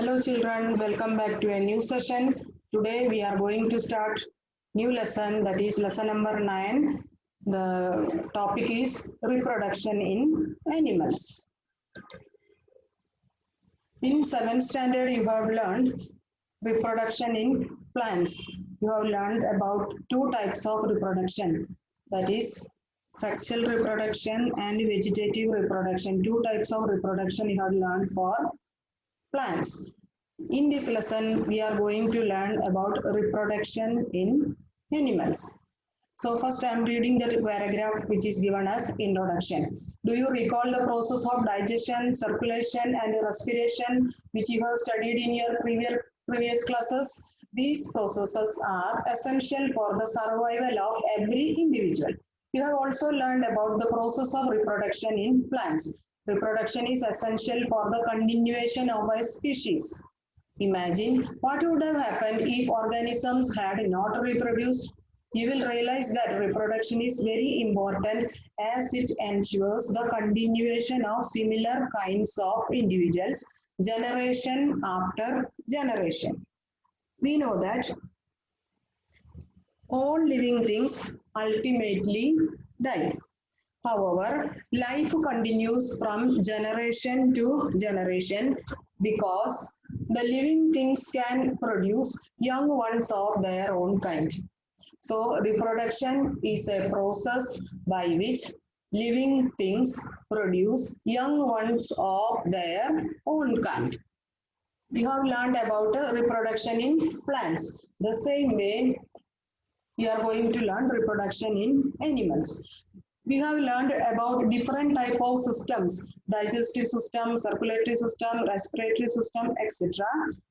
Hello children, welcome back to a new session. Today we are going to start new lesson, that is lesson number 9. The topic is reproduction in animals. In 7th standard you have learned reproduction in plants. You have learned about two types of reproduction, that is sexual reproduction and vegetative reproduction. Two types of reproduction you have learned for plants. In this lesson, we are going to learn about reproduction in animals. So first I am reading the paragraph which is given as introduction. Do you recall the process of digestion, circulation and respiration which you have studied in your previous classes? These processes are essential for the survival of every individual. You have also learned about the process of reproduction in plants. Reproduction is essential for the continuation of a species. Imagine what would have happened if organisms had not reproduced. You will realize that reproduction is very important as it ensures the continuation of similar kinds of individuals generation after generation. We know that all living things ultimately die. However, life continues from generation to generation because the living things can produce young ones of their own kind. So, reproduction is a process by which living things produce young ones of their own kind. We have learned about reproduction in plants. The same way, we are going to learn reproduction in animals. We have learned about different type of systems, digestive system, circulatory system, respiratory system, etc.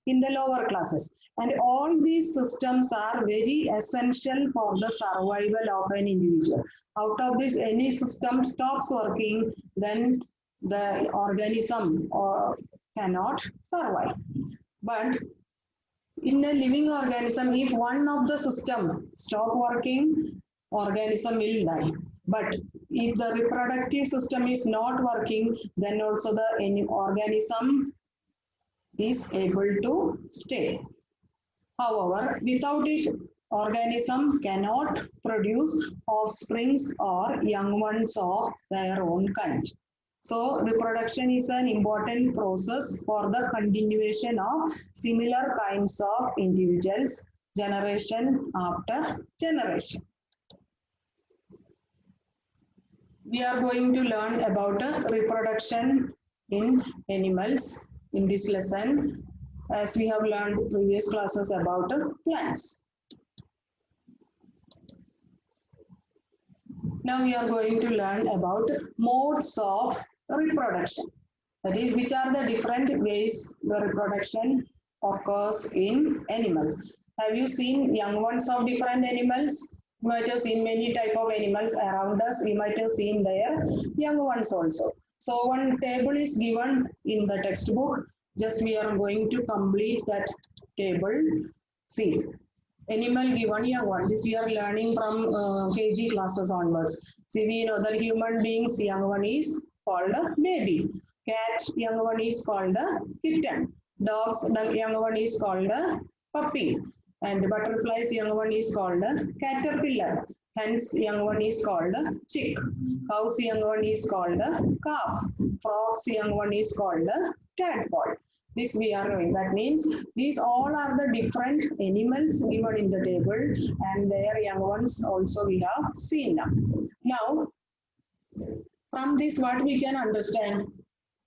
in the lower classes. And all these systems are very essential for the survival of an individual. Out of this, any system stops working, then the organism cannot survive. But in a living organism, if one of the system stop working, organism will die. But if the reproductive system is not working, then also the organism is able to stay. However, without it, organism cannot produce offsprings or young ones of their own kind. So, reproduction is an important process for the continuation of similar kinds of individuals generation after generation. We are going to learn about reproduction in animals in this lesson, as we have learned previous classes about plants. Now we are going to learn about modes of reproduction. That is, which are the different ways the reproduction occurs in animals. Have you seen young ones of different animals? You might have seen many type of animals around us. We might have seen their young ones also. So one table is given in the textbook. Just we are going to complete that table. See, animal given young one. This we are learning from KG classes onwards. See, we know that human beings young one is called a baby. Cat young one is called a kitten. Dogs young one is called a puppy. And butterflies young one is called a caterpillar. Hens young one is called a chick. Cows young one is called a calf. Frogs young one is called a tadpole. This we are knowing. That means these all are the different animals given in the table, and their young ones also we have seen. Now, from this what we can understand?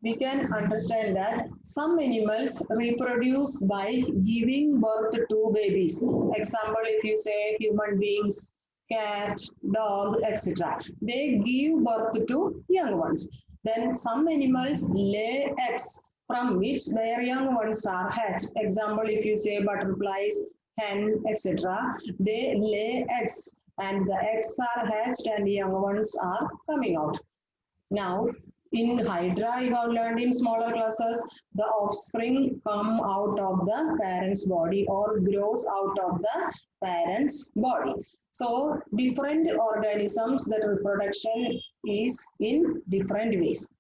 We can understand that some animals reproduce by giving birth to babies. Example, if you say human beings, cat, dog, etc. They give birth to young ones. Then some animals lay eggs from which their young ones are hatched. Example, if you say butterflies, hen, etc. They lay eggs and the eggs are hatched and young ones are coming out. Now, in Hydra, you have learned in smaller classes, the offspring come out of the parent's body or grows out of the parent's body. So, different organisms, that reproduction is in different ways.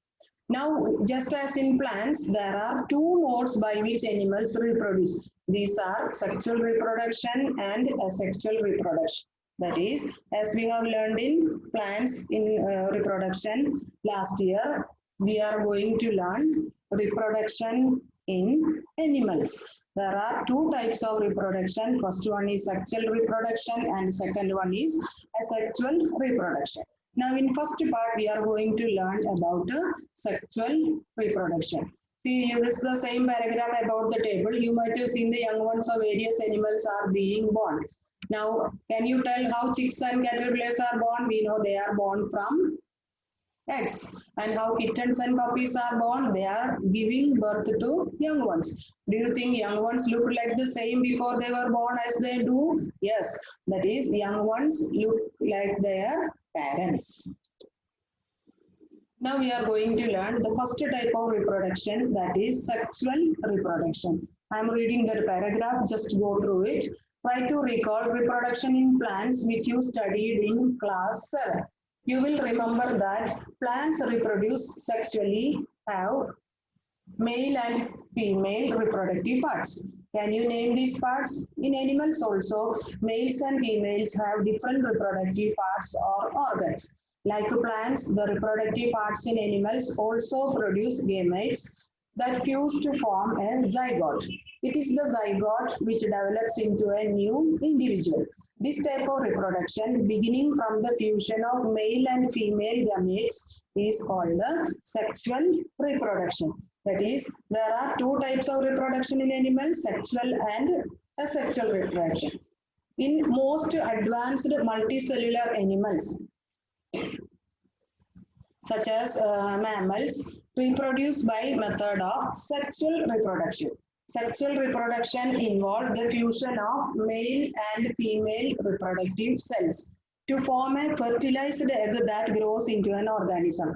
Now, just as in plants, there are two modes by which animals reproduce. These are sexual reproduction and asexual reproduction. That is, as we have learned in plants in reproduction last year, we are going to learn reproduction in animals. There are two types of reproduction. First one is sexual reproduction and second one is asexual reproduction. Now in first part we are going to learn about sexual reproduction. See, here is the same paragraph about the table. You might have seen the young ones of various animals are being born. Now, can you tell how chicks and caterpillars are born? We know they are born from eggs. And how kittens and puppies are born? They are giving birth to young ones. Do you think young ones look like the same before they were born as they do? Yes, that is, young ones look like their parents. Now we are going to learn the first type of reproduction, that is sexual reproduction. I am reading the paragraph, just go through it. Try to recall reproduction in plants which you studied in class 7. You will remember that plants reproduce sexually, have male and female reproductive parts. Can you name these parts? In animals also, males and females have different reproductive parts or organs. Like plants, the reproductive parts in animals also produce gametes that fuse to form a zygote. It is the zygote which develops into a new individual. This type of reproduction, beginning from the fusion of male and female gametes, is called the sexual reproduction. That is, there are two types of reproduction in animals, sexual and asexual reproduction. In most advanced multicellular animals, such as mammals, reproduce by method of sexual reproduction. Sexual reproduction involves the fusion of male and female reproductive cells to form a fertilized egg that grows into an organism.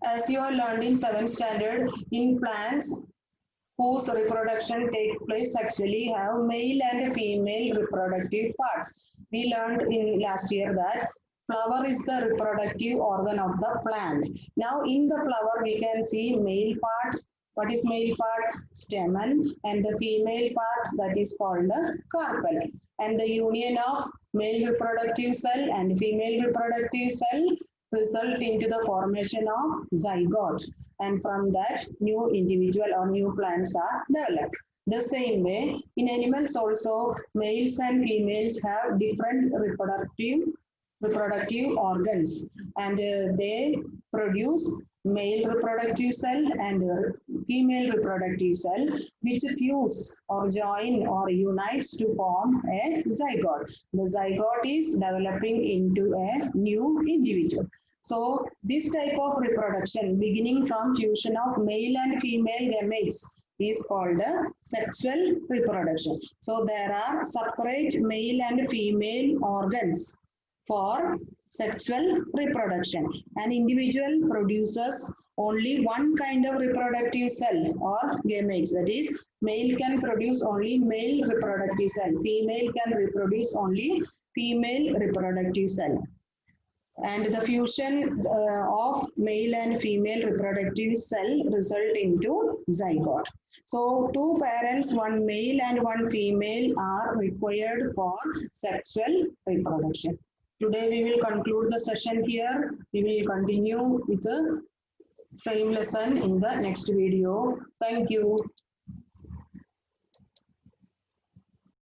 As you have learned in 7th standard, in plants whose reproduction takes place sexually have male and female reproductive parts. We learned in last year that flower is the reproductive organ of the plant. Now in the flower we can see male part. What is male part? Stamen, and the female part, that is called the carpel. And the union of male reproductive cell and female reproductive cell result into the formation of zygote. And from that, new individual or new plants are developed. The same way, in animals also, males and females have different reproductive organs, and they produce male reproductive cell and female reproductive cell, which fuse or join or unites to form a zygote. The zygote is developing into a new individual. So this type of reproduction, beginning from fusion of male and female gametes, is called sexual reproduction. So there are separate male and female organs for sexual reproduction. An individual produces only one kind of reproductive cell or gametes. That is, male can produce only male reproductive cell. Female can reproduce only female reproductive cell. And the fusion of male and female reproductive cell result into zygote. So two parents, one male and one female, are required for sexual reproduction. Today we will conclude the session here. We will continue with the same lesson in the next video. Thank you.